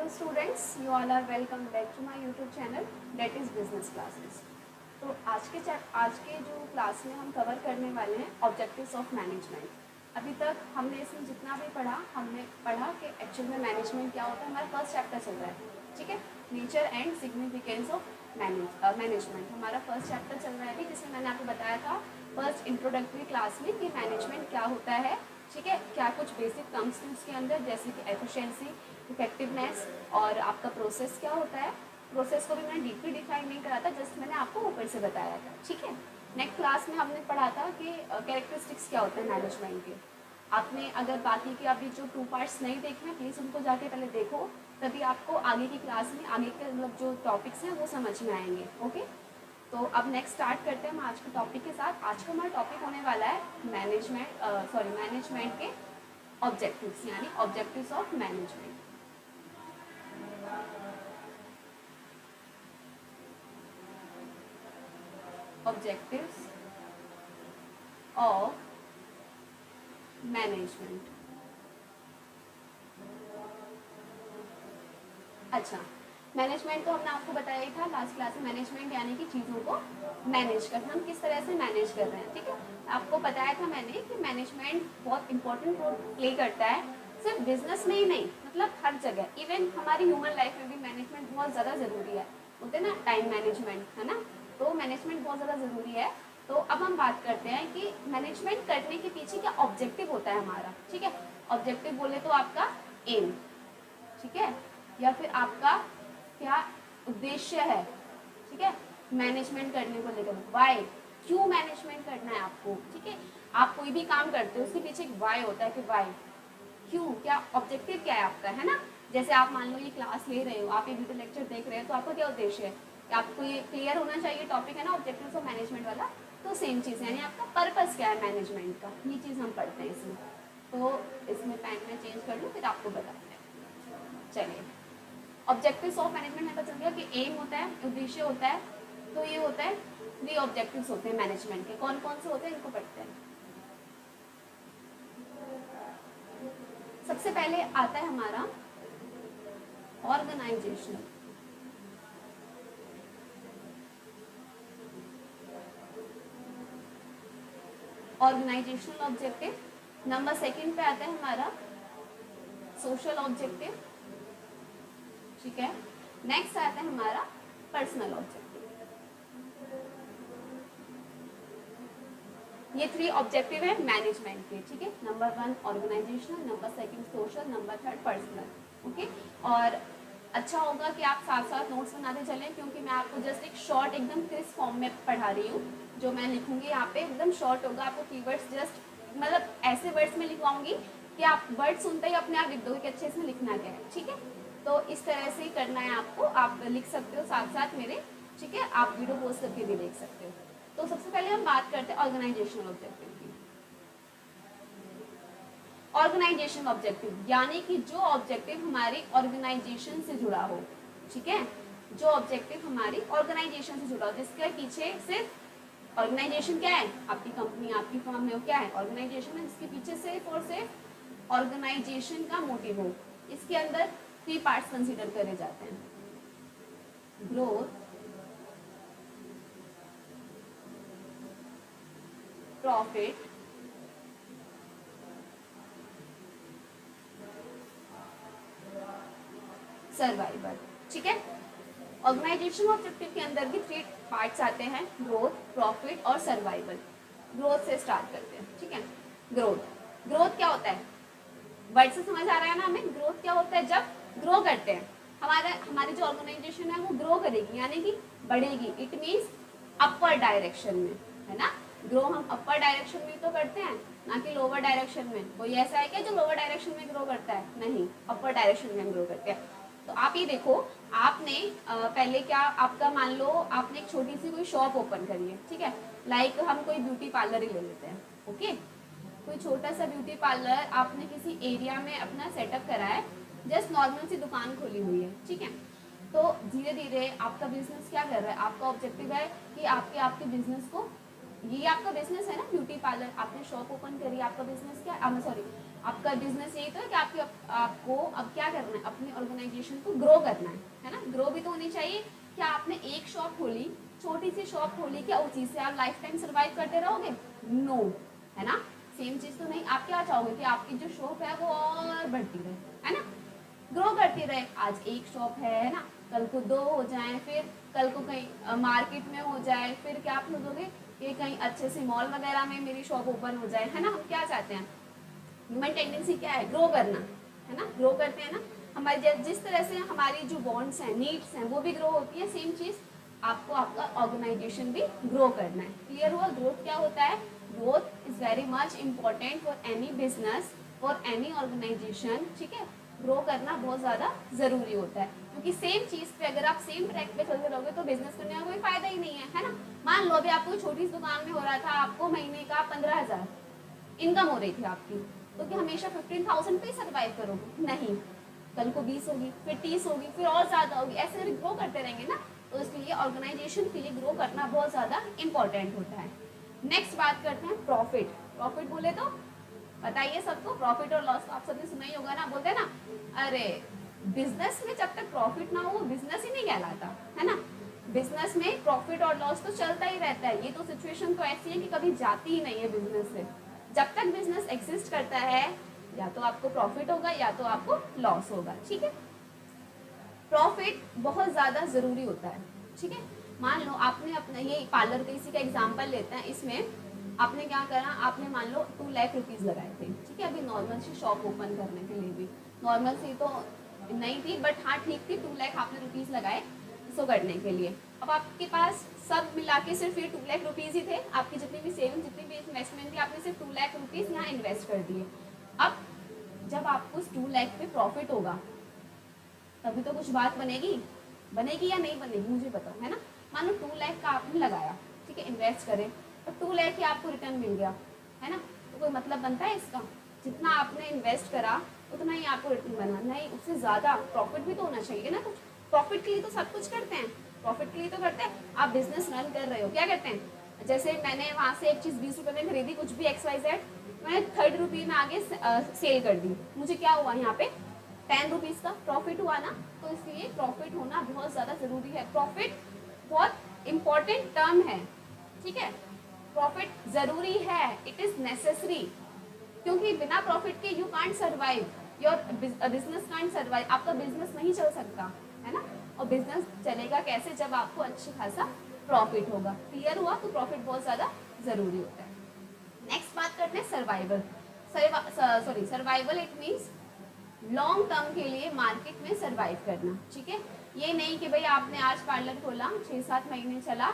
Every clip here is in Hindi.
Hello students, you all are welcome back to my YouTube channel that is business classes. तो आज के जो क्लास में हम कवर करने वाले हैं ऑब्जेक्टिव्स ऑफ मैनेजमेंट। अभी तक हमने इसमें जितना भी पढ़ा हमने पढ़ा कि एक्चुअल में मैनेजमेंट क्या होता है। हमारा फर्स्ट चैप्टर चल रहा है, ठीक है, nature and significance of management हमारा फर्स्ट चैप्टर चल रहा है अभी, जिसमें मैंने आपको बताया था फर्स्ट इंट्रोडक्टरी क्लास में कि मैनेजमेंट क्या होता है, ठीक है, क्या कुछ बेसिक टर्म्स थी उसके अंदर जैसे कि एफिशिएंसी, इफेक्टिवनेस और आपका प्रोसेस क्या होता है। प्रोसेस को भी मैंने डीपली डिफाइन नहीं करा था, जस्ट मैंने आपको ऊपर से बताया था, ठीक है। नेक्स्ट क्लास में हमने पढ़ा था कि कैरेक्टरिस्टिक्स क्या होते हैं मैनेजमेंट के। आपने अगर बाकी के अभी जो 2 पार्ट्स नहीं देखे हैं प्लीज़ उनको जाके पहले देखो, तभी आपको आगे की क्लास में आगे के मतलब जो टॉपिक्स हैं वो समझ में आएंगे। ओके, तो अब नेक्स्ट स्टार्ट करते हैं हम आज के टॉपिक के साथ। आज का हमारा टॉपिक होने वाला है मैनेजमेंट के ऑब्जेक्टिव्स, यानी objectives of management. Objectives of management. अच्छा, मैनेजमेंट तो हमने आपको बताया ही था लास्ट क्लास में। मैनेजमेंट यानी कि चीज़ों को मैनेज करना, हम किस तरह से मैनेज कर रहे हैं, ठीक है। आपको बताया था मैंने कि मैनेजमेंट बहुत इंपॉर्टेंट रोल प्ले करता है, सिर्फ बिजनेस में ही नहीं, मतलब हर जगह। इवन हमारी ह्यूमन लाइफ में भी मैनेजमेंट बहुत ज़्यादा ज़रूरी है। बोलते हैं ना टाइम मैनेजमेंट, है ना, तो मैनेजमेंट बहुत ज़्यादा ज़रूरी है। तो अब हम बात करते हैं कि मैनेजमेंट करने के पीछे क्या ऑब्जेक्टिव होता है हमारा, ठीक है। ऑब्जेक्टिव बोले तो आपका एम, ठीक है, या फिर आपका क्या उद्देश्य है, ठीक है, मैनेजमेंट करने को लेकर। वाई, क्यों मैनेजमेंट करना है आपको, ठीक है। आप कोई भी काम करते हो उसके पीछे एक वाई होता है कि वाई, क्यों, क्या ऑब्जेक्टिव क्या है आपका, है ना। जैसे आप मान लो ये क्लास ले रहे हो, आप ये वीडियो लेक्चर देख रहे हो, तो आपका क्या उद्देश्य है कि आपको ये क्लियर होना चाहिए टॉपिक, है ना, ऑब्जेक्टिव्स ऑफ मैनेजमेंट वाला। तो सेम चीज़ है, यानी आपका पर्पस क्या है मैनेजमेंट का, ये चीज़ हम पढ़ते हैं इसमें। तो इसमें पेन में चेंज कर लूँ फिर आपको बताते हैं। चलिए, ऑब्जेक्टिव्स ऑफ मैनेजमेंट में पता चल गया कि एम होता है, उद्देश्य होता है। तो ये होता है 3 ऑब्जेक्टिव्स होते हैं मैनेजमेंट के। कौन कौन से होते हैं इनको पढ़ते हैं। सबसे पहले आता है हमारा ऑर्गेनाइजेशनल। Organisational objective. नंबर 2 पे आता है हमारा सोशल ऑब्जेक्टिव, ठीक है। नेक्स्ट आता है हमारा पर्सनल ऑब्जेक्टिव। ये 3 ऑब्जेक्टिव है मैनेजमेंट के, ठीक है। Number 1 organisational, number 2 social, number 3 personal. Okay, और अच्छा होगा कि आप साथ साथ नोट्स बनाते चलें, क्योंकि मैं आपको जस्ट एक शॉर्ट एकदम क्रिस्प फॉर्म में पढ़ा रही हूँ। जो मैं लिखूंगी यहाँ पे एकदम शॉर्ट होगा, आपको कीवर्ड्स जस्ट मतलब ऐसे वर्ड्स में लिखवाऊंगी कि आप वर्ड सुनते ही अपने आप लिख दोगे कि अच्छे इसमें लिखना क्या है, ठीक है। तो इस तरह से ही करना है आपको, आप लिख सकते हो साथ साथ मेरे, ठीक है। आप वीडियो पोस्ट करके भी देख सकते हो। तो सबसे पहले हम बात करते हैं ऑर्गेनाइजेशनल ऑब्जेक्टिव की। ऑर्गेनाइजेशन ऑब्जेक्टिव यानी कि जो ऑब्जेक्टिव हमारी ऑर्गेनाइजेशन से जुड़ा हो, ठीक है। जो ऑब्जेक्टिव हमारी ऑर्गेनाइजेशन से जुड़ा हो, जिसके पीछे सिर्फ ऑर्गेनाइजेशन क्या है, आपकी कंपनी आपकी फर्म में क्या है, ऑर्गेनाइजेशन है, जिसके पीछे सिर्फ और सिर्फ ऑर्गेनाइजेशन का मोटिव हो। इसके अंदर 3 पार्ट्स कंसीडर करे जाते हैं। ग्रोथ, प्रॉफिट, सर्वाइवल, ठीक है। ऑर्गेनाइजेशन ऑब्जेक्टिव के अंदर भी 3 पार्ट्स आते हैं, ग्रोथ, प्रॉफिट और सर्वाइवल। ग्रोथ से स्टार्ट करते हैं, ठीक है। ग्रोथ, ग्रोथ क्या होता है, वर्ड से समझ आ रहा है ना हमें। ग्रोथ क्या होता है, जब ग्रो करते हैं हमारी जो ऑर्गेनाइजेशन है वो ग्रो करेगी, यानी कि बढ़ेगी। इट मीन्स अपर डायरेक्शन में, है ना। ग्रो हम अपर डायरेक्शन में तो करते हैं, ना कि लोअर डायरेक्शन में। कोई ऐसा है क्या जो लोअर डायरेक्शन में ग्रो करता है, नहीं, अपर डायरेक्शन में हम ग्रो करते हैं। तो आप ये देखो, आपने पहले क्या, आपका मान लो आपने एक छोटी सी कोई शॉप ओपन करी है, ठीक है। लाइक हम कोई ब्यूटी पार्लर ही ले लेते हैं, ओके। कोई छोटा सा ब्यूटी पार्लर आपने किसी एरिया में अपना सेटअप करा है, जस्ट नॉर्मल सी दुकान खोली हुई है, ठीक है। तो धीरे धीरे आपका बिजनेस क्या कर रहा है, आपका ऑब्जेक्टिव है कि आपके बिजनेस को, ये आपका बिजनेस है ना ब्यूटी पार्लर, आपने शॉप ओपन करी, आपका बिजनेस क्या, सॉरी, आपका बिजनेस यही तो है कि आपको अब क्या करना है, अपनी ऑर्गेनाइजेशन को ग्रो करना है ना। ग्रो भी तो होनी चाहिए। क्या आपने एक शॉप खोली, छोटी सी शॉप खोली, क्या उसी से आप लाइफ टाइम सर्वाइव करते रहोगे? नो, है ना। सेम चीज तो नहीं। आप क्या चाहोगे कि आपकी जो शॉप है वो और बढ़ती रहे, है ना, ग्रो करती रहे। आज एक शॉप है ना, कल को 2 हो जाए, फिर कल को कहीं मार्केट में हो जाए, फिर क्या आप सोचोगे कि कहीं अच्छे से मॉल वगैरह में मेरी शॉप ओपन हो जाए, है ना। हम क्या चाहते हैं, ह्यूमन टेंडेंसी क्या है, ग्रो करना, है ना। ग्रो करते हैं ना हमारे जिस तरह से हमारी जो बॉन्ड्स हैं, नीड्स हैं, वो भी ग्रो होती है। सेम चीज आपको आपका ऑर्गेनाइजेशन भी ग्रो करना है। क्लियर हुआ? ग्रोथ क्या होता है? Growth is very much important for any business, for any organisation. ठीक है, ग्रो करना बहुत ज़्यादा ज़रूरी होता है, क्योंकि सेम चीज़ पे अगर आप सेम ट्रैक पे चलते रहोगे तो बिजनेस करने का कोई फायदा ही नहीं है ना। मान लो अभी आपको छोटी सी दुकान में हो रहा था, आपको महीने का 15,000 इनकम हो रही थी आपकी, तो क्या हमेशा 15,000 पे सर्वाइव करोगे? नहीं, कल को 20 होगी, फिर 30 होगी, फिर और ज़्यादा होगी, ऐसे अगर ग्रो करते रहेंगे ना, तो इसलिए ऑर्गेनाइजेशन के लिए ग्रो करना बहुत ज़्यादा इंपॉर्टेंट होता है। नेक्स्ट बात करते हैं प्रॉफिट। प्रॉफिट बोले तो बताइए सबको, प्रॉफिट और लॉस तो आप सबने सुना ही होगा ना। बोलते हैं ना, अरे बिजनेस में जब तक प्रॉफिट ना हो वो बिजनेस ही नहीं कहलाता, है ना। बिजनेस में प्रॉफिट और लॉस तो चलता ही रहता है। ये तो सिचुएशन तो ऐसी है कि कभी जाती ही नहीं है बिजनेस से। जब तक बिजनेस एग्जिस्ट करता है, या तो आपको प्रॉफिट होगा या तो आपको लॉस होगा। ठीक है, प्रॉफिट बहुत ज़्यादा ज़रूरी होता है। ठीक है, मान लो आपने अपना ये पार्लर का इसी का एग्जांपल लेते हैं, इसमें आपने क्या करा, आपने मान लो 2 लाख रुपीज़ लगाए थे। ठीक है, अभी नॉर्मल सी शॉप ओपन करने के लिए भी, नॉर्मल सी तो नहीं थी बट हाँ ठीक थी, 2 लाख आपने रुपीज़ लगाए इसको करने के लिए। अब आपके पास सब मिला के सिर्फ ये 2 लाख रुपीज़ ही थे। आपकी जितनी भी सेविंग, जितनी भी इन्वेस्टमेंट थी, आपने सिर्फ 2 लाख रुपीज़ यहाँ इन्वेस्ट कर दिए। अब जब आपको उस 2 लाख पे प्रॉफिट होगा तभी तो कुछ बात बनेगी। बनेगी या नहीं बनेगी मुझे बताओ, है ना। मान लो 2 लाख का आपने लगाया, ठीक है, इन्वेस्ट करें, और 2 लाख ही आपको रिटर्न मिल गया, है ना। तो कोई मतलब बनता है इसका? जितना आपने इन्वेस्ट करा उतना ही आपको रिटर्न बना, नहीं उससे ज़्यादा प्रॉफिट भी तो होना चाहिए ना कुछ। प्रॉफिट के लिए तो सब कुछ करते हैं, प्रॉफिट के लिए तो करते हैं। आप बिजनेस रन कर रहे हो, क्या करते हैं, जैसे मैंने वहाँ से एक चीज़ 20 रुपये में खरीदी, कुछ भी XYZ, मैंने 30 रुपये में आगे सेल कर दी, मुझे क्या हुआ यहाँ पे 10 रुपीज़ का प्रॉफिट हुआ ना। तो इसलिए प्रॉफिट होना बहुत ज़्यादा ज़रूरी है। प्रॉफिट बहुत इंपॉर्टेंट टर्म है, ठीक है, प्रॉफिट ज़रूरी है, इट इज़ नेसेसरी, क्योंकि बिना प्रॉफिट के you can't survive, your business can't survive, आपका बिजनेस नहीं चल सकता, है ना। और बिजनेस चलेगा कैसे, जब आपको अच्छी खासा प्रॉफिट होगा। क्लियर हुआ? तो प्रॉफिट बहुत ज़्यादा ज़रूरी होता है। नेक्स्ट बात करते हैं survival. Survival it means long term के लिए मार्केट में सर्वाइव करना। ठीक है, ये नहीं कि भाई आपने आज पार्लर खोला, 6-7 महीने चला,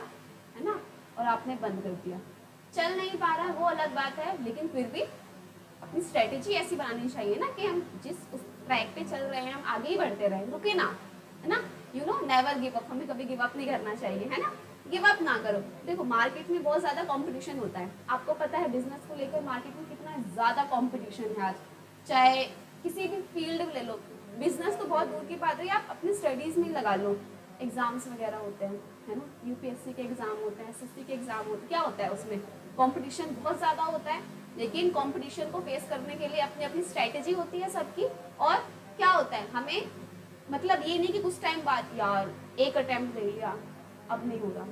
है ना, और आपने बंद कर दिया, चल नहीं पा रहा, वो अलग बात है, लेकिन फिर भी अपनी स्ट्रेटेजी ऐसी बनानी चाहिए ना कि हम जिस उस ट्रैक पे चल रहे हैं हम आगे ही बढ़ते रहें, रुके ना, है ना। You know never give up, हमें कभी गिव अप नहीं करना चाहिए, है ना। गिव अप ना करो। देखो मार्केट में बहुत ज़्यादा कंपटीशन होता है, आपको पता है बिजनेस को लेकर मार्केट में कितना ज़्यादा कंपटीशन है आज। चाहे किसी भी फील्ड में ले लो, बिजनेस तो बहुत दूर की बात है, आप अपनी स्टडीज़ में लगा लो, एग्जाम्स वगैरह होते हैं, है ना, UPSC के एग्ज़ाम होते हैं, SSC के एग्ज़ाम होते हैं, क्या होता है उसमें कंपटीशन बहुत ज़्यादा होता है। लेकिन कंपटीशन को फेस करने के लिए अपनी अपनी स्ट्रैटेजी होती है सबकी। और क्या होता है, हमें मतलब ये नहीं कि कुछ टाइम बाद यार एक अटेम्प्ट ले लिया अब नहीं हो रहा,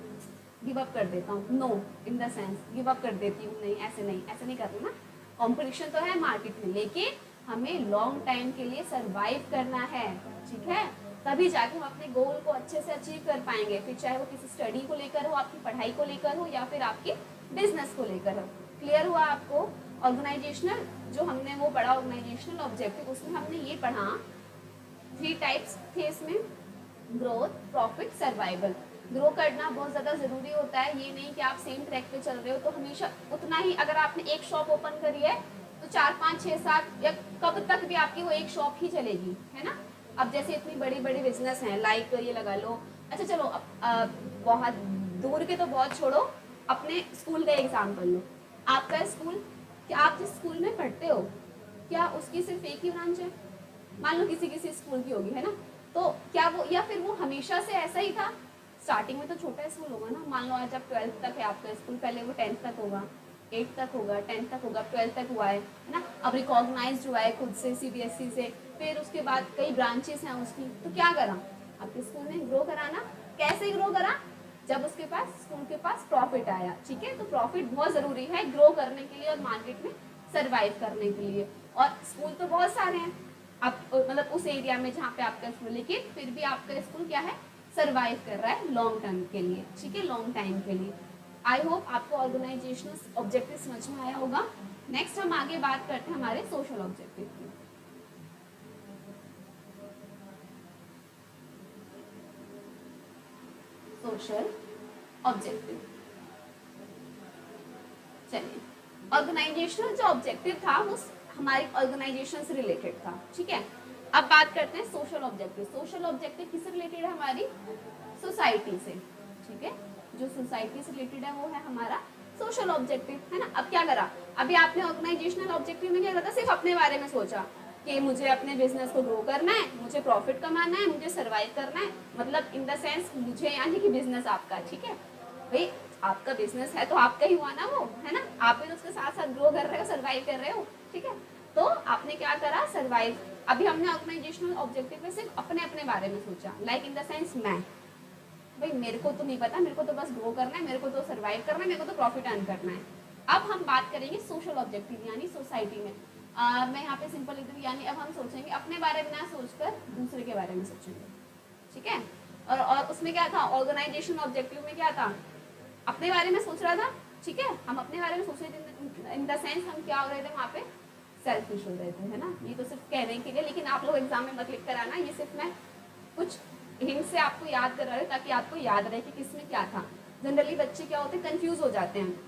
गिव अप कर देता हूँ, no in the sense give up कर देती हूँ, नहीं ऐसे नहीं, ऐसे नहीं करना ना। कंपटीशन तो है मार्केट में, लेकिन हमें लॉन्ग टाइम के लिए सरवाइव करना है, ठीक है, तभी जाके हम अपने गोल को अच्छे से अचीव कर पाएंगे। फिर चाहे वो किसी स्टडी को लेकर हो, आपकी पढ़ाई को लेकर हो, या फिर आपके बिजनेस को लेकर हो। क्लियर हुआ आपको? ऑर्गेनाइजेशनल जो हमने वो पढ़ा, ऑर्गेनाइजेशनल ऑब्जेक्टिव, उसमें हमने ये पढ़ा 3 टाइप्स थे इसमें, ग्रोथ, प्रॉफिट, सर्वाइवल। ग्रो करना बहुत ज़्यादा ज़रूरी होता है, ये नहीं कि आप सेम ट्रैक पे चल रहे हो तो हमेशा उतना ही, अगर आपने एक शॉप ओपन करी है तो 4-5-6-7 या कब तक भी आपकी वो एक शॉप ही चलेगी, है ना। अब जैसे इतनी बड़ी बड़ी बिजनेस हैं, लाइक ये लगा लो, अच्छा चलो अब बहुत दूर के तो बहुत छोड़ो, अपने स्कूल का एग्जाम्पल लो। आपका स्कूल, क्या आप जिस स्कूल में पढ़ते हो क्या उसकी सिर्फ एक ही ब्रांच है? मान लो किसी किसी स्कूल की होगी, है ना, तो क्या वो, या फिर वो हमेशा से ऐसा ही था? स्टार्टिंग में तो छोटा स्कूल होगा ना, मान लो आज आप 12th तक है आपका स्कूल, पहले वो 10th तक होगा, 8 तक होगा, 10 तक होगा, 12 तक हुआ है ना। अब रिकॉग्नाइज हुआ है खुद से सीबीएसई से, फिर उसके बाद कई ब्रांचेस हैं उसकी, तो क्या करा आपके स्कूल ने, ग्रो कराना। कैसे ग्रो करा, जब उसके पास स्कूल के पास प्रॉफिट आया, ठीक है। तो प्रॉफिट बहुत ज़रूरी है ग्रो करने के लिए और मार्केट में सर्वाइव करने के लिए। और स्कूल तो बहुत सारे हैं आप मतलब उस एरिया में जहाँ पे आपका स्कूल, लेकिन फिर भी आपका स्कूल क्या है, सर्वाइव कर रहा है लॉन्ग टर्म के लिए, ठीक है, लॉन्ग टाइम के लिए। आई होप आपको ऑर्गेनाइजेशनल ऑब्जेक्टिव समझ में आया होगा। नेक्स्ट हम आगे बात करते हैं हमारे सोशल ऑब्जेक्टिव की। सोशल ऑब्जेक्टिव, चलिए ऑर्गेनाइजेशनल जो ऑब्जेक्टिव था वो हमारी ऑर्गेनाइजेशन से रिलेटेड था, ठीक है। अब बात करते हैं सोशल ऑब्जेक्टिव। सोशल ऑब्जेक्टिव किससे रिलेटेड है, हमारी सोसाइटी से, ठीक है। जो सोसाइटी से रिलेटेड है वो है हमारा सोशल ऑब्जेक्टिव, है ना। अब क्या करा, अभी आपने ऑर्गेनाइजेशनल ऑब्जेक्टिव में क्या करा था, सिर्फ अपने बारे में सोचा कि मुझे अपने बिजनेस को ग्रो करना है, मुझे प्रॉफिट कमाना है, मुझे सर्वाइव करना है, मतलब इन द सेंस मुझे, यानी कि बिजनेस आपका, ठीक है भाई, आपका बिजनेस है तो आपका ही हुआ ना वो, है ना। आप भी उसके साथ साथ ग्रो कर रहे हो, सर्वाइव कर रहे हो, ठीक है। तो आपने क्या करा, सर्वाइव। अभी हमने ऑर्गेनाइजेशनल ऑब्जेक्टिव में सिर्फ अपने अपने बारे में सोचा, लाइक इन द सेंस मैं, भाई मेरे को तो नहीं पता, मेरे को तो बस ग्रो करना है, मेरे को तो सर्वाइव करना है, मेरे को तो प्रॉफिट अर्न करना है। अब हम बात करेंगे सोशल ऑब्जेक्टिव यानी सोसाइटी में। मैं यहाँ पे सिंपल लिख दूँ, यानी अब हम सोचेंगे अपने बारे में ना सोचकर दूसरे के बारे में सोचेंगे, ठीक है। और उसमें क्या था, ऑर्गेनाइजेशन ऑब्जेक्टिव में क्या था, अपने बारे में सोच रहा था, ठीक है। हम अपने बारे में सोच रहे थे, इन द सेंस हम क्या हो रहे थे वहाँ पे, सेल्फिश हो रहे थे, है ना। ये तो सिर्फ कहने के लिए, लेकिन आप लोग एग्जाम में मत लिख कर आना, ये सिर्फ मैं कुछ हिंट से आपको याद करा रहे ताकि आपको याद रहे कि किसमें क्या था। जनरली बच्चे क्या होते हैं, कंफ्यूज हो जाते हैं,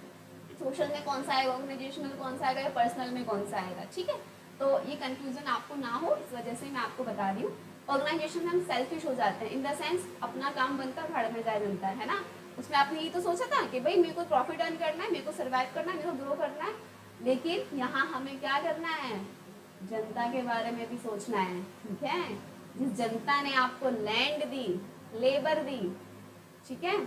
सोशल में कौन सा आएगा, ऑर्गेनाइजेशनल कौन सा आएगा या पर्सनल में कौन सा आएगा, ठीक है। तो ये कंफ्यूजन आपको ना हो इस वजह से मैं आपको बता रही हूँ। ऑर्गेनाइजेशन में हम सेल्फिश हो जाते हैं, इन द सेंस अपना काम बनता है भाड़ में जाए बनता है ना। उसमें आपने ये तो सोचा था कि भाई मेरे को प्रॉफिट अर्न करना है, मेरे को सर्वाइव करना है, मेरे को ग्रो करना है, लेकिन यहाँ हमें क्या करना है, जनता के बारे में भी सोचना है, ठीक है। जिस जनता ने आपको लैंड दी, लेबर दी, ठीक है,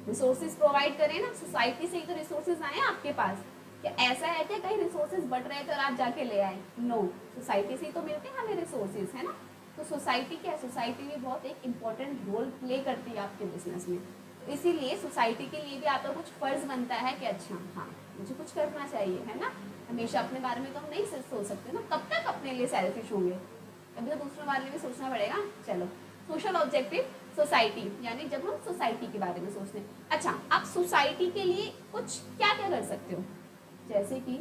रिसोर्सेज प्रोवाइड करें ना, सोसाइटी से ही तो रिसोर्सेज आए आपके पास। क्या ऐसा है क्या कहीं रिसोर्सेज बढ़ रहे थे और आप जाके ले आए, नो, सोसाइटी से ही तो मिलते हैं हमें रिसोर्सेज, है ना। तो सोसाइटी क्या है, सोसाइटी भी बहुत एक इंपॉर्टेंट रोल प्ले करती है आपके बिजनेस में। तो इसीलिए सोसाइटी के लिए भी आपका कुछ फर्ज बनता है कि अच्छा हाँ मुझे कुछ करना चाहिए, है ना। हमेशा अपने बारे में तो हम नहीं सोच सकते ना, कब तक अपने लिए सेल्फिश होंगे, कभी तो दूसरों बारे में भी सोचना पड़ेगा। चलो, सोशल ऑब्जेक्टिव सोसाइटी, यानी जब हम सोसाइटी के बारे में सोचते हैं। अच्छा, आप सोसाइटी के लिए कुछ क्या क्या कर सकते हो, जैसे कि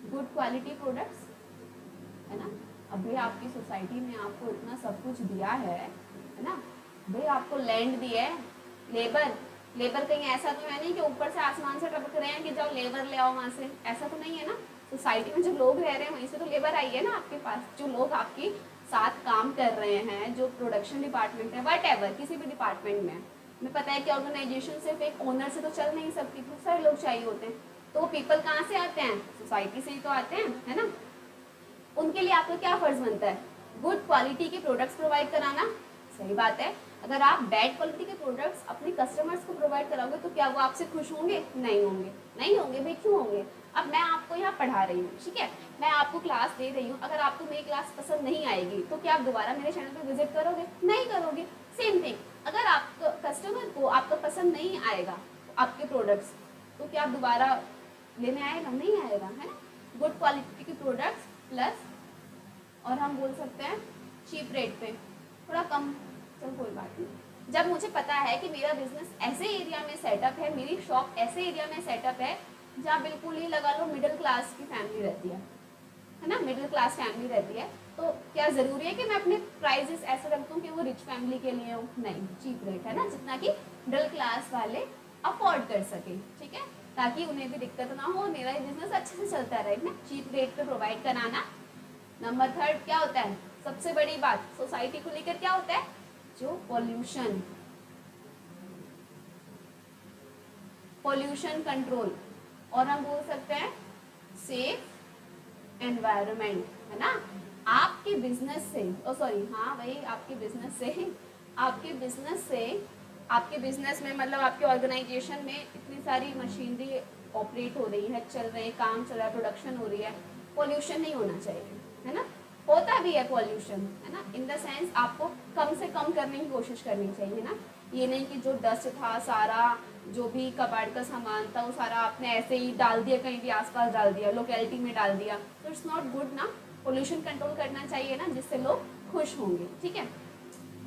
गुड क्वालिटी प्रोडक्ट्स, है ना। अभी आपकी सोसाइटी ने आपको इतना सब कुछ दिया है ना, भाई आपको लैंड दी है, लेबर, लेबर कहीं ऐसा तो है नहीं कि ऊपर से आसमान से टपक रहे हैं कि जाओ लेबर ले आओ वहाँ से, ऐसा तो नहीं है ना। सोसाइटी में जो लोग रह रहे हैं वहीं से तो लेबर आई है ना आपके पास, जो लोग आपकी साथ काम कर रहे हैं, जो प्रोडक्शन डिपार्टमेंट है, वट एवर किसी भी डिपार्टमेंट में, हमें पता है कि ऑर्गेनाइजेशन सिर्फ एक ओनर से तो चल नहीं सकती, बहुत सारे लोग चाहिए होते हैं। तो पीपल कहाँ से आते हैं, सोसाइटी से ही तो आते हैं, है ना। उनके लिए आपका क्या फर्ज बनता है, गुड क्वालिटी के प्रोडक्ट्स प्रोवाइड कराना। सही बात है, अगर आप बैड क्वालिटी के प्रोडक्ट्स अपने कस्टमर्स को प्रोवाइड कराओगे तो क्या वो आपसे खुश होंगे, नहीं होंगे, नहीं होंगे भाई, क्यों होंगे। अब मैं आपको यहाँ पढ़ा रही हूँ, ठीक है, मैं आपको क्लास दे रही हूँ, अगर आपको मेरी क्लास पसंद नहीं आएगी तो क्या आप दोबारा मेरे चैनल पर विजिट करोगे, नहीं करोगे। सेम थिंग, अगर आपको कस्टमर को आपका पसंद नहीं आएगा आपके प्रोडक्ट्स, तो क्या आप दोबारा लेने आएगा, नहीं आएगा, है ना। गुड क्वालिटी के प्रोडक्ट्स प्लस, और हम बोल सकते हैं चीप रेट पे, थोड़ा कम, चल कोई बात नहीं। जब मुझे पता है कि मेरा बिजनेस ऐसे एरिया में सेटअप है, मेरी शॉप ऐसे एरिया में सेटअप है जहाँ बिल्कुल ही लगा लो मिडिल क्लास की फैमिली रहती है ना, मिडिल क्लास फैमिली रहती है, तो क्या ज़रूरी है कि मैं अपने प्राइजेस ऐसे रख दूँ कि वो रिच फैमिली के लिए हो, नहीं, चीप रेट, है ना, जितना कि मिडिल क्लास वाले अफोर्ड कर सके, ठीक है, ताकि उन्हें भी दिक्कत ना हो, मेरा बिजनेस अच्छे से चलता रहे ना, चीप रेट पे प्रोवाइड कराना। नंबर थर्ड क्या होता है, सबसे बड़ी बात सोसाइटी को लेकर क्या होता है, जो पॉल्यूशन, पॉल्यूशन कंट्रोल, और हम बोल सकते हैं सेफ एनवायरनमेंट, है ना। आपके बिजनेस से, ओ सॉरी, हाँ भाई आपके बिजनेस से, आपके बिजनेस से आपके बिजनेस में मतलब आपके ऑर्गेनाइजेशन में इतनी सारी मशीनरी ऑपरेट हो रही है, चल रहे, काम चल रहा है, प्रोडक्शन हो रही है, पॉल्यूशन नहीं होना चाहिए, है ना। होता भी है पॉल्यूशन, है ना, इन द सेंस आपको कम से कम करने की कोशिश करनी चाहिए ना। ये नहीं कि जो डस्ट था सारा, जो भी कबाड़ का सामान था वो सारा आपने ऐसे ही डाल दिया, कहीं भी आसपास डाल दिया, लोकेलिटी में डाल दिया, तो इट्स नॉट गुड ना। पोल्यूशन कंट्रोल करना चाहिए ना, जिससे लोग खुश होंगे, ठीक है।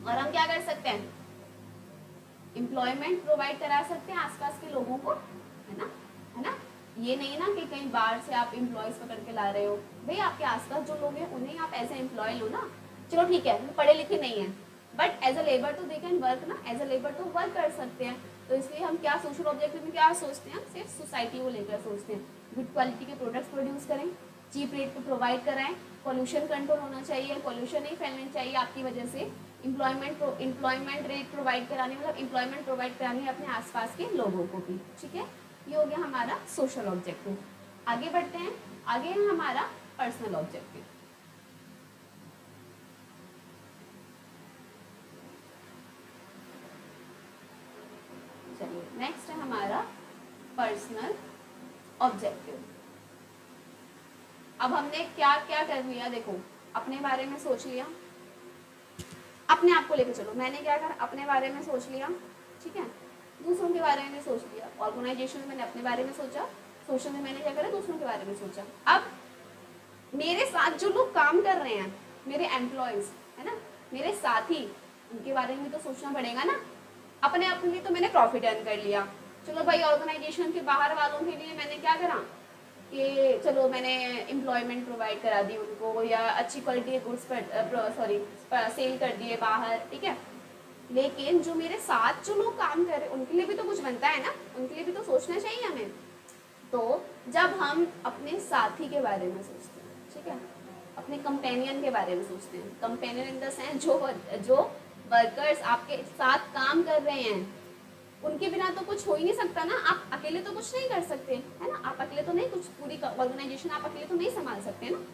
और हम क्या कर सकते हैं, एम्प्लॉयमेंट प्रोवाइड करा सकते हैं आसपास के लोगों को, है ना। ये नहीं ना कि कहीं बाहर से आप एम्प्लॉयज पकड़ के ला रहे हो, भाई आपके आसपास जो लोग हैं उन्हें आप एज ए एम्प्लॉय लो ना। चलो ठीक है, वो पढ़े लिखे नहीं है, बट एज अ लेबर तो दे कैन वर्क ना, एज अ लेबर तो वर्क कर सकते हैं। तो इसलिए हम क्या सोशल ऑब्जेक्टिव में क्या सोचते हैं, सिर्फ सोसाइटी को लेकर सोचते हैं, गुड क्वालिटी के प्रोडक्ट्स प्रोड्यूस करें, चीप रेट पे प्रोवाइड कराएं, पॉल्यूशन कंट्रोल होना चाहिए, पॉल्यूशन नहीं फैलना चाहिए आपकी वजह से, एम्प्लॉयमेंट रेट प्रोवाइड करानी, मतलब एम्प्लॉयमेंट प्रोवाइड करानी है अपने आसपास के लोगों को भी, ठीक है। ये हो गया हमारा सोशल ऑब्जेक्टिव। आगे बढ़ते हैं, आगे है हमारा पर्सनल ऑब्जेक्टिव। चलिए नेक्स्ट है हमारा पर्सनल ऑब्जेक्टिव। अब हमने क्या क्या कर लिया, देखो अपने बारे में सोच लिया, अपने आप को लेकर चलो, मैंने क्या करा, अपने बारे में सोच लिया, ठीक है, दूसरों के बारे में सोच लिया, ऑर्गेनाइजेशन में मैंने अपने बारे में सोचा, सोशल में मैंने क्या करा, दूसरों के बारे में सोचा। अब मेरे साथ जो लोग काम कर रहे हैं, मेरे एम्प्लॉयज, है ना, मेरे साथी, उनके बारे में तो सोचना पड़ेगा ना। अपने अपने लिए तो मैंने प्रॉफिट अर्न कर लिया, चलो भाई ऑर्गेनाइजेशन के बाहर वालों के लिए मैंने क्या करा कि चलो मैंने एम्प्लॉयमेंट प्रोवाइड करा दी उनको, या अच्छी क्वालिटी के गुड्स सेल कर दिए बाहर, ठीक है। लेकिन जो मेरे साथ जो लोग काम कर रहे हैं उनके लिए भी तो कुछ बनता है ना, उनके लिए भी तो सोचना चाहिए हमें। तो जब हम अपने साथी के बारे में सोचते हैं, ठीक है, अपने कंपेनियन के बारे में सोचते हैं, कंपेनियन इन द सेंस जो वर्कर्स आपके साथ काम कर रहे हैं, उनके बिना तो कुछ हो ही नहीं सकता ना, आप अकेले तो कुछ नहीं कर सकते, है ना, आप अकेले तो नहीं, कुछ पूरी ऑर्गेनाइजेशन आप अकेले तो नहीं संभाल सकते ना।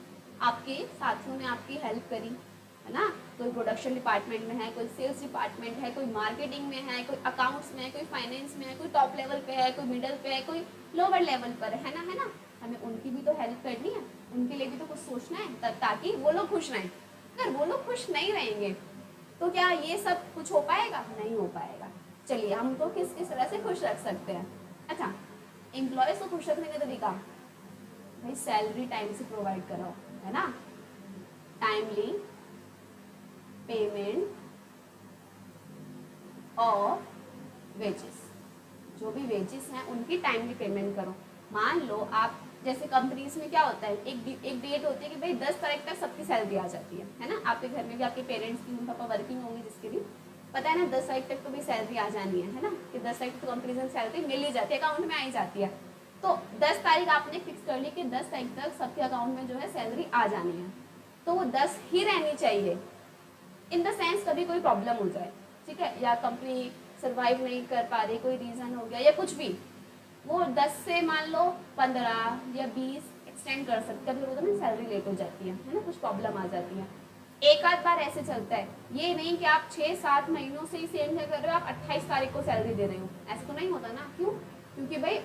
आपके साथियों ने आपकी हेल्प करी, है ना, कोई प्रोडक्शन डिपार्टमेंट में है, कोई सेल्स डिपार्टमेंट है, कोई मार्केटिंग में है, कोई अकाउंट्स में है, कोई फाइनेंस में है, कोई टॉप लेवल पे है, कोई मिडिल पे है, कोई लोअर लेवल पर है ना, हमें उनकी भी तो हेल्प करनी है, उनके लिए भी तो कुछ सोचना है, ताकि वो लोग खुश रहें। अगर वो लोग खुश नहीं रहेंगे तो क्या ये सब कुछ हो पाएगा, नहीं हो पाएगा। चलिए हम तो किस किस तरह से खुश रख सकते हैं। अच्छा, एम्प्लॉयज को खुश रखने का तरीका, भाई सैलरी टाइम से प्रोवाइड कराओ, है ना, टाइमली पेमेंट और वेजेस, जो भी वेजेस हैं उनकी टाइमली पेमेंट करो। मान लो आप जैसे कंपनीज में क्या होता है, एक डेट होती है कि भाई 10 तारीख तक सबकी सैलरी आ जाती है ना, आपके घर में भी आपके पेरेंट्स की पापा वर्किंग होंगे जिसके भी पता है ना 10 तारीख तक तो भी सैलरी आ जानी है ना, कि 10 तारीख तो कंपनी से सैलरी मिल ही जाती है, अकाउंट में आ ही जाती है। तो 10 तारीख आपने फिक्स कर ली कि 10 तारीख तक सबके अकाउंट में जो है सैलरी आ जानी है, तो वो 10 ही रहनी चाहिए, इन द सेंस कभी कोई प्रॉब्लम हो जाए, ठीक है, या कंपनी सर्वाइव नहीं कर पा रही, कोई रीज़न हो गया या कुछ भी, वो 10 से मान लो 15 या 20 एक्सटेंड कर सकते हैं, कभी होता है ना सैलरी लेट हो जाती है ना, कुछ प्रॉब्लम आ जाती है, एक आध बार ऐसे चलता है। ये नहीं कि आप 6-7 महीनों से ही सेम क्या कर रहे हो, आप 28 तारीख को सैलरी दे रहे हो, ऐसे तो नहीं होता ना। क्यों? क्योंकि भाई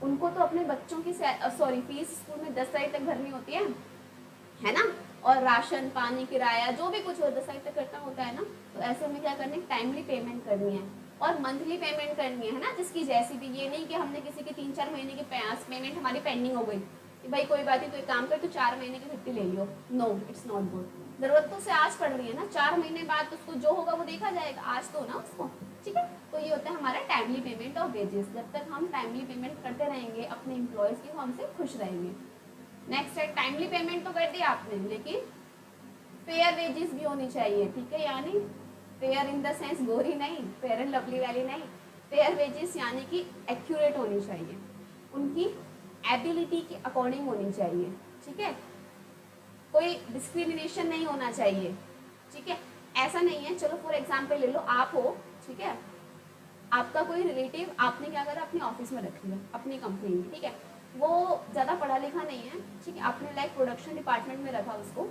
उनको तो अपने बच्चों की फीस स्कूल में 10 तारीख तक भरनी होती है ना, और राशन पानी किराया जो भी कुछ हो 10 तारीख तक करना होता है ना। तो ऐसे में क्या करना है, टाइमली पेमेंट करनी है और मंथली पेमेंट करनी है ना, जिसकी जैसी भी। ये नहीं कि हमने किसी की 3-4 महीने की पेमेंट हमारी पेंडिंग हो गई कि भाई कोई बात नहीं तो एक काम कर, तो 4 महीने की छुट्टी ले लियो। No, it's not good. जरूरत तो से आज पड़ रही है ना, 4 महीने बाद उसको जो होगा वो देखा जाएगा, आज तो ना उसको, ठीक है। तो ये होता है हमारा टाइमली पेमेंट ऑफ वेजेस। जब तक हम टाइमली पेमेंट करते रहेंगे अपने एम्प्लॉयज़ की, तो हमसे खुश रहेंगे। नेक्स्ट है, टाइमली पेमेंट तो कर दिया आपने, लेकिन फेयर वेजेस भी होनी चाहिए, ठीक है, यानी फेयर इन द सेंस गोरी नहीं, फेयर एंड लवली वाली नहीं, फेयर वेजेस यानी कि एक्यूरेट होनी चाहिए, उनकी एबिलिटी के अकॉर्डिंग होनी चाहिए, ठीक है, कोई डिस्क्रिमिनेशन नहीं होना चाहिए, ठीक है। ऐसा नहीं है, चलो फॉर एग्जाम्पल ले लो, आप हो, ठीक है, आपका कोई रिलेटिव आपने क्या करा, अपने ऑफिस में रख लिया, अपनी कंपनी में, ठीक है, वो ज़्यादा पढ़ा लिखा नहीं है, ठीक है, आपने लाइक प्रोडक्शन डिपार्टमेंट में रखा उसको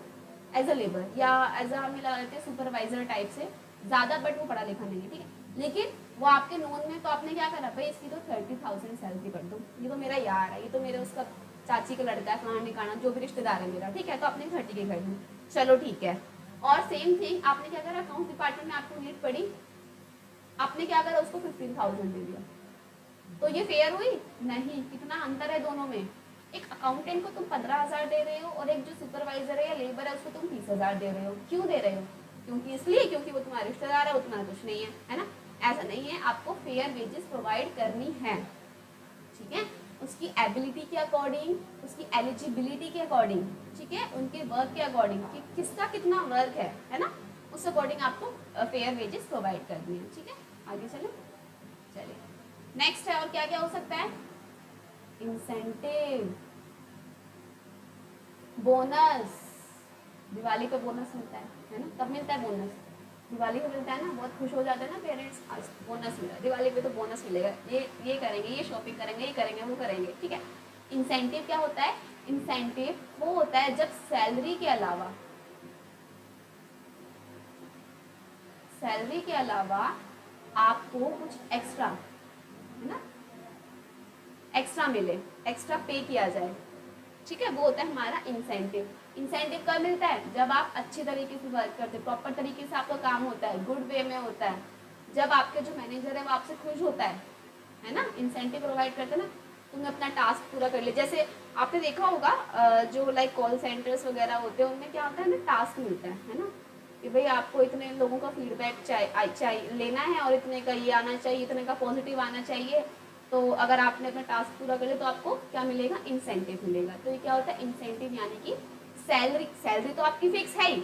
एज अ लेबर, या एज अ हमें लगाते हैं सुपरवाइजर टाइप से ज़्यादा, बट वो पढ़ा लिखा नहीं है, ठीक है। लेकिन वो आपके नोन में, तो आपने क्या करा भाई इसकी तो 30,000 सैलरी कर दो, ये तो मेरा यार है, ये तो मेरे उसका चाची का लड़का है, फलाना ठिकाना जो भी रिश्तेदार है मेरा, ठीक है, तो आपने 30 के कर दी, चलो ठीक है। और सेम थिंग आपने क्या करा, अकाउंट डिपार्टमेंट में आपको नीड पड़ी, आपने क्या करा, उसको 15,000 दे दिया, तो ये फेयर हुई नहीं? कितना अंतर है दोनों में। एक अकाउंटेंट को तुम 15,000 दे रहे हो और एक जो सुपरवाइजर है या लेबर है उसको तुम 30,000 दे रहे हो। क्यों दे रहे हो? क्योंकि इसलिए क्योंकि वो तुम्हारा रिश्तेदार है, उतना कुछ नहीं है ना? ऐसा नहीं है, आपको फेयर वेजेस प्रोवाइड करनी है, ठीक है, उसकी एबिलिटी के अकॉर्डिंग, उसकी एलिजिबिलिटी के अकॉर्डिंग, ठीक है, उनके वर्क के अकॉर्डिंग कि किसका कितना वर्क है ना, उस अकॉर्डिंग आपको फेयर वेजेस प्रोवाइड करनी है, ठीक है। आगे चले, चलिए नेक्स्ट है, और क्या क्या हो सकता है, इंसेंटिव, बोनस, दिवाली पे बोनस मिलता है ना, कब मिलता है बोनस? दिवाली को मिलता है ना, बहुत खुश हो जाते हैं ना पेरेंट्स, आज बोनस मिला, दिवाली पे तो बोनस मिलेगा, ये करेंगे, ये शॉपिंग करेंगे, ये करेंगे, वो करेंगे, ठीक है। इंसेंटिव क्या होता है? इंसेंटिव वो होता है जब सैलरी के अलावा, सैलरी के अलावा आपको कुछ एक्स्ट्रा, है ना, एक्स्ट्रा मिले, एक्स्ट्रा पे किया जाए, ठीक है, वो होता है हमारा इंसेंटिव। इंसेंटिव कब मिलता है? जब आप अच्छे तरीके से वर्क करते, प्रॉपर तरीके से आपका काम होता है, गुड वे में होता है, जब आपके जो मैनेजर है वो आपसे खुश होता है ना, इंसेंटिव प्रोवाइड करते हैं ना, तुमने अपना टास्क पूरा कर लिया। जैसे आपने देखा होगा जो लाइक कॉल सेंटर्स वगैरह होते हैं उनमें क्या होता है ना, टास्क मिलता है ना, कि भाई आपको इतने लोगों का फीडबैक चाहिए लेना है और इतने का ये आना चाहिए, इतने का पॉजिटिव आना चाहिए, तो अगर आपने अपना टास्क पूरा कर लिया तो आपको क्या मिलेगा? इंसेंटिव मिलेगा। तो ये क्या होता है? इंसेंटिव यानी कि सैलरी, सैलरी तो आपकी फिक्स है ही,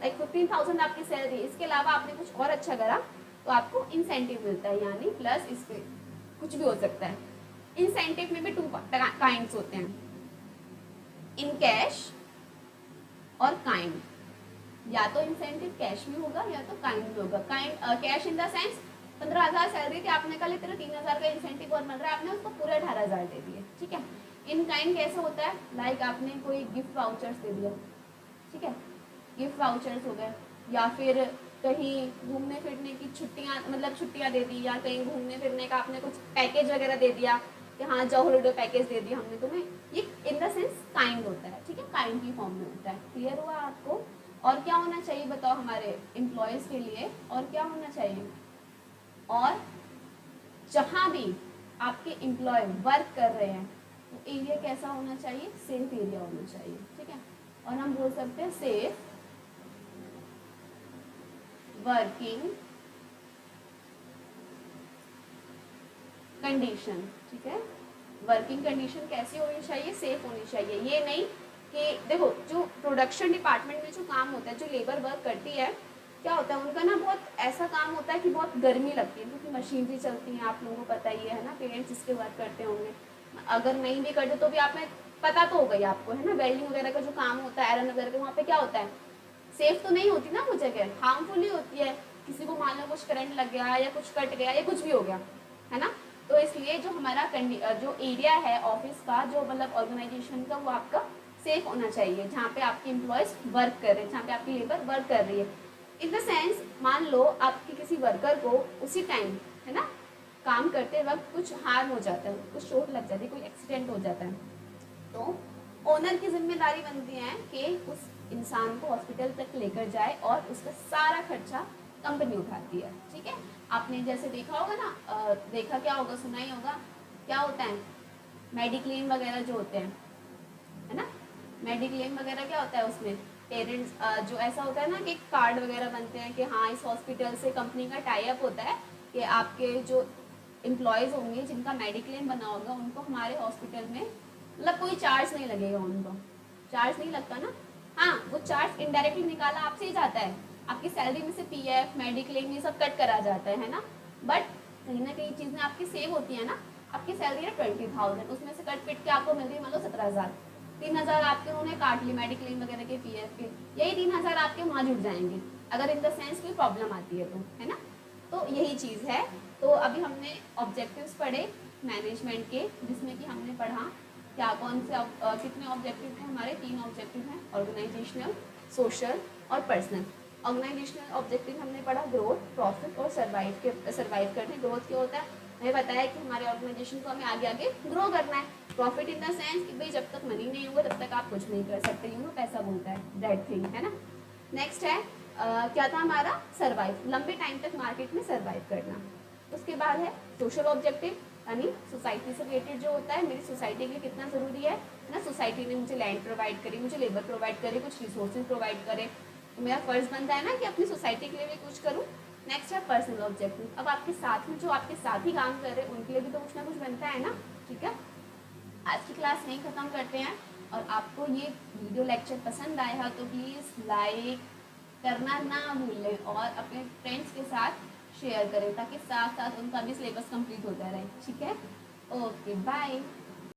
लाइक 15,000 आपकी सैलरी, इसके अलावा आपने कुछ और अच्छा करा तो आपको इंसेंटिव मिलता है, यानी प्लस इस पे कुछ भी हो सकता है। इंसेंटिव में भी 2 काइंड्स होते हैं, इन कैश और काइंड। या तो इंसेंटिव कैश में होगा या तो काइंड में होगा। Kind cash in the sense 15,000 salary थी, आपने कल इतने 3,000 का इंसेंटिव और मिल रहा है, आपने उसको पूरे 18,000 दे दिए, ठीक है। इन काइंड कैसे होता है? लाइक आपने कोई गिफ्ट वाउचर्स दे दिया, ठीक है, गिफ्ट वाउचर्स हो गए, या फिर कहीं घूमने फिरने की छुट्टियाँ, मतलब छुट्टियाँ दे दी, या कहीं घूमने फिरने का आपने कुछ पैकेज वगैरह दे दिया कि हाँ जाओ हॉलीडे पैकेज दे दिया हमने तुम्हें, ये इन द सेंस काइंड होता है, ठीक है, काइंड की फॉर्म में होता है। क्लियर हुआ आपको? और क्या होना चाहिए बताओ हमारे एम्प्लॉयज़ के लिए, और क्या होना चाहिए? और जहाँ भी आपके एम्प्लॉय वर्क कर रहे हैं तो एरिया कैसा होना चाहिए? सेफ एरिया होना चाहिए, ठीक है। और हम बोल सकते हैं सेफ वर्किंग कंडीशन, ठीक है। वर्किंग कंडीशन कैसी होनी चाहिए? सेफ होनी चाहिए। ये नहीं कि देखो जो प्रोडक्शन डिपार्टमेंट में जो काम होता है, जो लेबर वर्क करती है, क्या होता है उनका ना, बहुत ऐसा काम होता है कि बहुत गर्मी लगती है, क्योंकि मशीनरी चलती है, आप लोगों को पता ही है ना, पेरेंट्स इसके वर्क करते होंगे, अगर नहीं भी करते तो भी आप में पता तो हो गई आपको, है ना, वेल्डिंग वगैरह का जो काम होता है, आयरन वगैरह का, वहाँ पे क्या होता है, सेफ तो नहीं होती ना वो जगह, हार्मफुल ही होती है, किसी को मान लो कुछ करंट लग गया या कुछ कट गया या कुछ भी हो गया, है ना। तो इसलिए जो हमारा जो एरिया है ऑफिस का, जो मतलब ऑर्गेनाइजेशन का, वो आपका सेफ होना चाहिए, जहाँ पे आपकी एम्प्लॉयज वर्क कर रहे हैं, जहाँ पे आपकी लेबर वर्क कर रही है। इन द सेंस मान लो आपके किसी वर्कर को उसी टाइम, है ना, काम करते वक्त कुछ हार्म हो जाता है, कुछ चोट लग जाती है, कोई एक्सीडेंट हो जाता है, तो ओनर की जिम्मेदारी बनती है कि उस इंसान को हॉस्पिटल तक लेकर जाए और उसका सारा खर्चा कंपनी उठाती है, ठीक है। आपने जैसे देखा होगा ना, देखा क्या होगा, सुना ही होगा, क्या होता है मेडिक्लेम वगैरह जो होते हैं, है ना, मेडिक्लेम वगैरह क्या होता है उसमें, पेरेंट्स जो ऐसा होता है ना कि कार्ड वगैरह बनते हैं कि हाँ इस हॉस्पिटल से कंपनी का टाई अप होता है कि आपके जो एम्प्लॉयज़ होंगे जिनका मेडिक्लेम बना होगा उनको हमारे हॉस्पिटल में, मतलब कोई चार्ज नहीं लगेगा, उनको चार्ज नहीं लगता ना, हाँ वो चार्ज इनडायरेक्टली निकाला आपसे ही जाता है, आपकी सैलरी में से पीएफ मेडिक्लेम ये सब कट करा जाता है ना, बट कहीं ना कहीं चीज़ें आपकी सेव होती है ना। आपकी सैलरी है 20,000, उसमें से कट पिट के आपको मिल रही है मान लो 17,000, 3,000 आपके उन्होंने काट ली मेडिक्लेम वगैरह के पीएफ के, यही 3,000 आपके वहाँ जुड़ जाएंगे अगर इन द सेंस कोई प्रॉब्लम आती है तो, है ना। तो यही चीज़ है। तो अभी हमने ऑब्जेक्टिव्स पढ़े मैनेजमेंट के, जिसमें कि हमने पढ़ा क्या कौन से कितने ऑब्जेक्टिव हैं हमारे, 3 ऑब्जेक्टिव हैं, ऑर्गेनाइजेशनल, सोशल और पर्सनल। ऑर्गेनाइजेशनल ऑब्जेक्टिव हमने पढ़ा ग्रोथ, प्रॉफिट और सर्वाइव करने। ग्रोथ क्या होता है, हमें बताया कि हमारे ऑर्गेनाइजेशन को हमें आगे आगे ग्रो करना है। प्रॉफिट इन द सेंस कि भाई जब तक मनी नहीं होगा तब तक आप कुछ नहीं कर सकते, यू नो पैसा बोलता है, दैट थिंग है ना। नेक्स्ट है क्या था हमारा, सर्वाइव, लंबे टाइम तक मार्केट में सर्वाइव करना। उसके बाद है सोशल ऑब्जेक्टिव, यानी सोसाइटी से रिलेटेड जो होता है, मेरी सोसाइटी के लिए कितना ज़रूरी है ना, सोसाइटी ने मुझे लैंड प्रोवाइड करी, मुझे लेबर प्रोवाइड करे, कुछ रिसोर्सेज प्रोवाइड करे, तो मेरा फर्ज बनता है ना कि अपनी सोसाइटी के लिए भी कुछ करूँ। नेक्स्ट है पर्सनल ऑब्जेक्टिव, अब आपके साथ में जो आपके साथ ही काम कर रहे हैं उनके लिए भी तो कुछ ना कुछ बनता है ना, ठीक है। आज की क्लास यहीं ख़त्म करते हैं, और आपको ये वीडियो लेक्चर पसंद आया तो प्लीज़ लाइक करना ना भूलें और अपने फ्रेंड्स के साथ शेयर करें ताकि साथ साथ उनका भी सिलेबस कंप्लीट होता रहे, ठीक है। Okay bye.